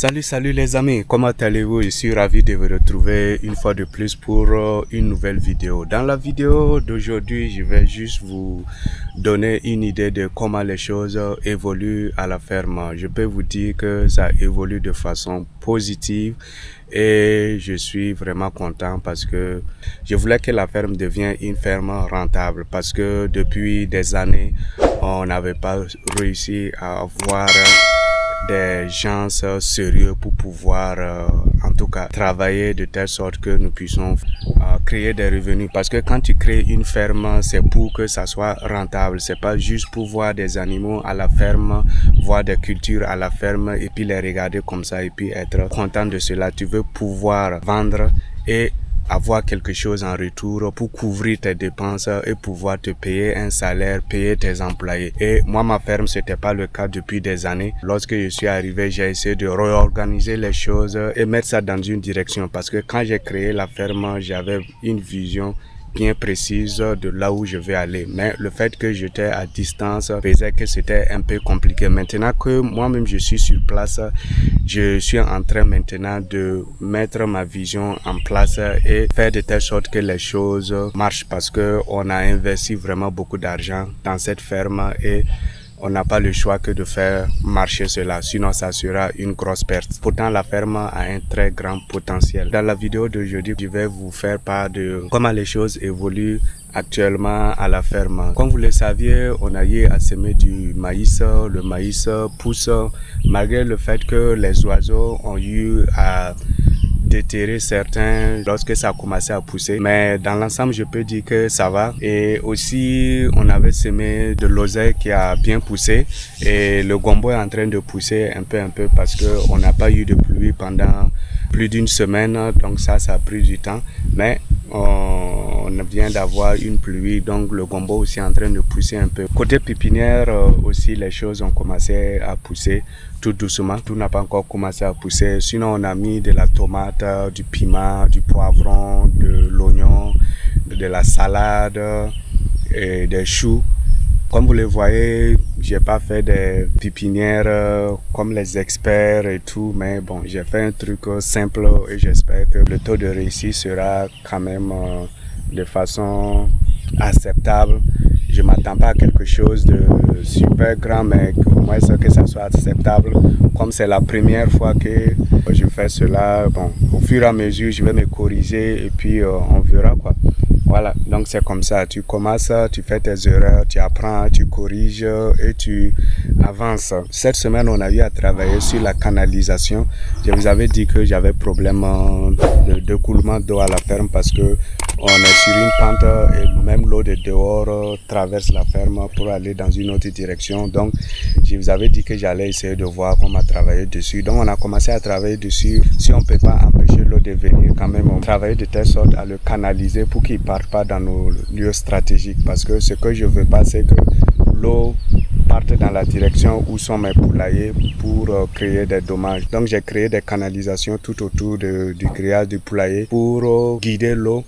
Salut les amis, comment allez-vous? Je suis ravi de vous retrouver une fois de plus pour une nouvelle vidéo. Dans la vidéo d'aujourd'hui, je vais juste vous donner une idée de comment les choses évoluent à la ferme. Je peux vous dire que ça évolue de façon positive et je suis vraiment content parce que je voulais que la ferme devienne une ferme rentable parce que depuis des années, on n'avait pas réussi à avoir des gens sérieux pour pouvoir en tout cas travailler de telle sorte que nous puissions créer des revenus, parce que quand tu crées une ferme, c'est pour que ça soit rentable, c'est pas juste pour voir des animaux à la ferme, voir des cultures à la ferme et puis les regarder comme ça et puis être content de cela. Tu veux pouvoir vendre et avoir quelque chose en retour pour couvrir tes dépenses et pouvoir te payer un salaire, payer tes employés. Et moi, ma ferme, c'était pas le cas depuis des années. Lorsque je suis arrivé, j'ai essayé de réorganiser les choses et mettre ça dans une direction, parce que quand j'ai créé la ferme, j'avais une vision bien précise de là où je vais aller, mais le fait que j'étais à distance faisait que c'était un peu compliqué. Maintenant que moi-même je suis sur place, je suis en train maintenant de mettre ma vision en place et faire de telle sorte que les choses marchent, parce que on a investi vraiment beaucoup d'argent dans cette ferme et on n'a pas le choix que de faire marcher cela, sinon ça sera une grosse perte. Pourtant, la ferme a un très grand potentiel. Dans la vidéo d'aujourd'hui, je vais vous faire part de comment les choses évoluent actuellement à la ferme. Comme vous le saviez, on a eu à semer du maïs. Le maïs pousse malgré le fait que les oiseaux ont eu à déterrer certains lorsque ça a commencé à pousser, mais dans l'ensemble je peux dire que ça va. Et aussi on avait semé de l'oseille qui a bien poussé et le gombo est en train de pousser un peu parce que on n'a pas eu de pluie pendant plus d'une semaine, donc ça a pris du temps, mais on vient d'avoir une pluie, donc le gombo aussi est en train de pousser un peu. Côté pépinière aussi, les choses ont commencé à pousser tout doucement. Tout n'a pas encore commencé à pousser, sinon on a mis de la tomate, du piment, du poivron, de l'oignon, de la salade et des choux. Comme vous le voyez, j'ai pas fait des pépinières comme les experts et tout, mais bon, j'ai fait un truc simple et j'espère que le taux de réussite sera quand même de façon acceptable. Je m'attends pas à quelque chose de super grand, mais au moins que ça soit acceptable. Comme c'est la première fois que je fais cela, bon, au fur et à mesure, je vais me corriger et puis on verra quoi. Voilà, donc c'est comme ça, tu commences, tu fais tes erreurs, tu apprends, tu corriges et tu avances. Cette semaine, on a eu à travailler sur la canalisation. Je vous avais dit que j'avais problème de coulement d'eau à la ferme parce que on est sur une pente et même l'eau de dehors traverse la ferme pour aller dans une autre direction. Donc, je vous avais dit que j'allais essayer de voir comment travailler dessus. Donc, on a commencé à travailler dessus. Si on ne peut pas empêcher l'eau de venir, quand même, on travaille de telle sorte à le canaliser pour qu'il ne parte pas dans nos lieux stratégiques. Parce que ce que je ne veux pas, c'est que l'eau parte dans la direction où sont mes poulaillers pour créer des dommages. Donc, j'ai créé des canalisations tout autour du grillage du poulailler pour guider l'eau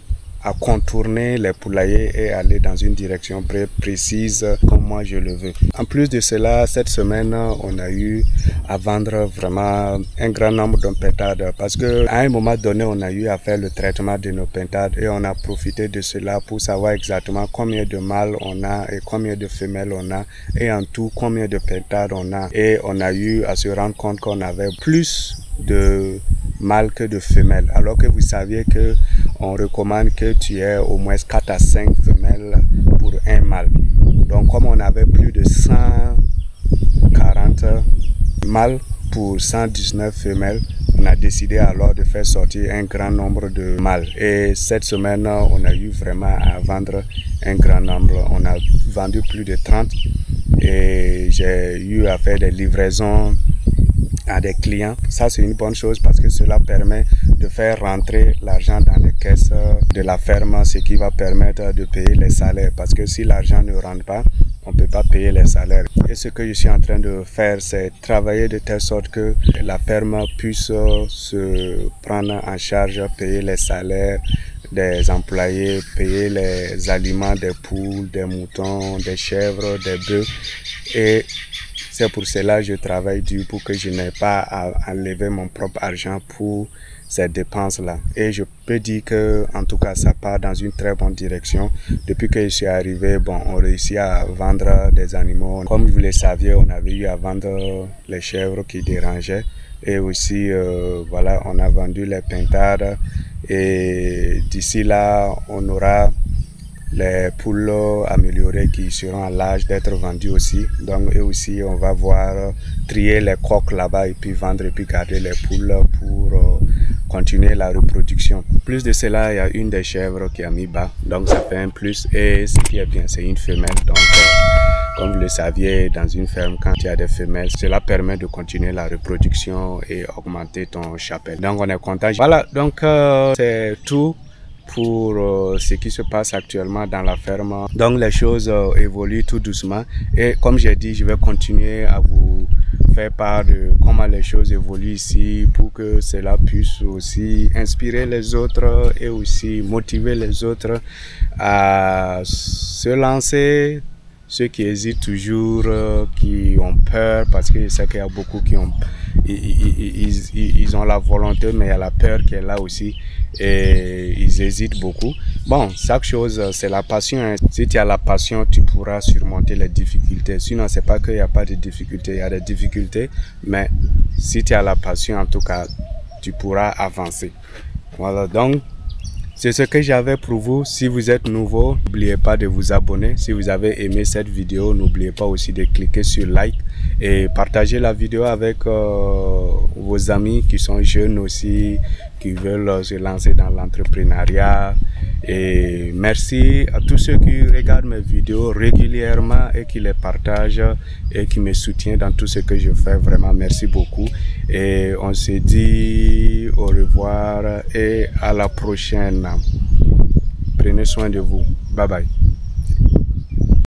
à contourner les poulaillers et aller dans une direction précise comme moi je le veux. En plus de cela, cette semaine, on a eu à vendre vraiment un grand nombre de pentades parce que à un moment donné, on a eu à faire le traitement de nos pentades et on a profité de cela pour savoir exactement combien de mâles on a et combien de femelles on a et en tout combien de pentades on a. Et on a eu à se rendre compte qu'on avait plus de mâles que de femelles, alors que vous saviez que on recommande que tu aies au moins 4 à 5 femelles pour un mâle. Donc comme on avait plus de 140 mâles pour 119 femelles, on a décidé alors de faire sortir un grand nombre de mâles. Et cette semaine, on a eu vraiment à vendre un grand nombre. On a vendu plus de 30 et j'ai eu à faire des livraisons à des clients. Ça, c'est une bonne chose parce que cela permet de faire rentrer l'argent dans les caisses de la ferme, ce qui va permettre de payer les salaires. Parce que si l'argent ne rentre pas, on ne peut pas payer les salaires. Et ce que je suis en train de faire, c'est travailler de telle sorte que la ferme puisse se prendre en charge, payer les salaires des employés, payer les aliments des poules, des moutons, des chèvres, des bœufs et C'est pour cela que je travaille dur pour que je n'ai pas à enlever mon propre argent pour ces dépenses-là. Et je peux dire que, en tout cas, ça part dans une très bonne direction. Depuis que je suis arrivé, bon, on réussit à vendre des animaux. Comme vous le saviez, on avait eu à vendre les chèvres qui dérangeaient. Et aussi, voilà, on a vendu les pintades. Et d'ici là, on aura les poules améliorées qui seront à l'âge d'être vendues aussi. Donc, et aussi, on va voir trier les coques là-bas et puis vendre et puis garder les poules pour continuer la reproduction. Plus de cela, il y a une des chèvres qui a mis bas. Donc, ça fait un plus. Et ce qui est bien, c'est une femelle. Donc, comme vous le saviez, dans une ferme, quand il y a des femelles, cela permet de continuer la reproduction et augmenter ton cheptel. Donc, on est content. Voilà, donc c'est tout pour ce qui se passe actuellement dans la ferme. Donc les choses évoluent tout doucement et comme j'ai dit, je vais continuer à vous faire part de comment les choses évoluent ici pour que cela puisse aussi inspirer les autres et aussi motiver les autres à se lancer. Ceux qui hésitent toujours, qui ont peur, parce que je sais qu'il y a beaucoup qui ont, ils ont la volonté, mais il y a la peur qui est là aussi, et ils hésitent beaucoup. Bon, chaque chose, c'est la passion. Hein. Si tu as la passion, tu pourras surmonter les difficultés. Sinon, c'est pas qu'il n'y a pas de difficultés, il y a des difficultés, mais si tu as la passion, en tout cas, tu pourras avancer. Voilà, donc, c'est ce que j'avais pour vous. Si vous êtes nouveau, n'oubliez pas de vous abonner. Si vous avez aimé cette vidéo, n'oubliez pas aussi de cliquer sur like et partager la vidéo avec vos amis qui sont jeunes aussi, qui veulent se lancer dans l'entrepreneuriat. Et merci à tous ceux qui regardent mes vidéos régulièrement et qui les partagent et qui me soutiennent dans tout ce que je fais. Vraiment, merci beaucoup. Et on se dit au revoir et à la prochaine. Prenez soin de vous. Bye bye.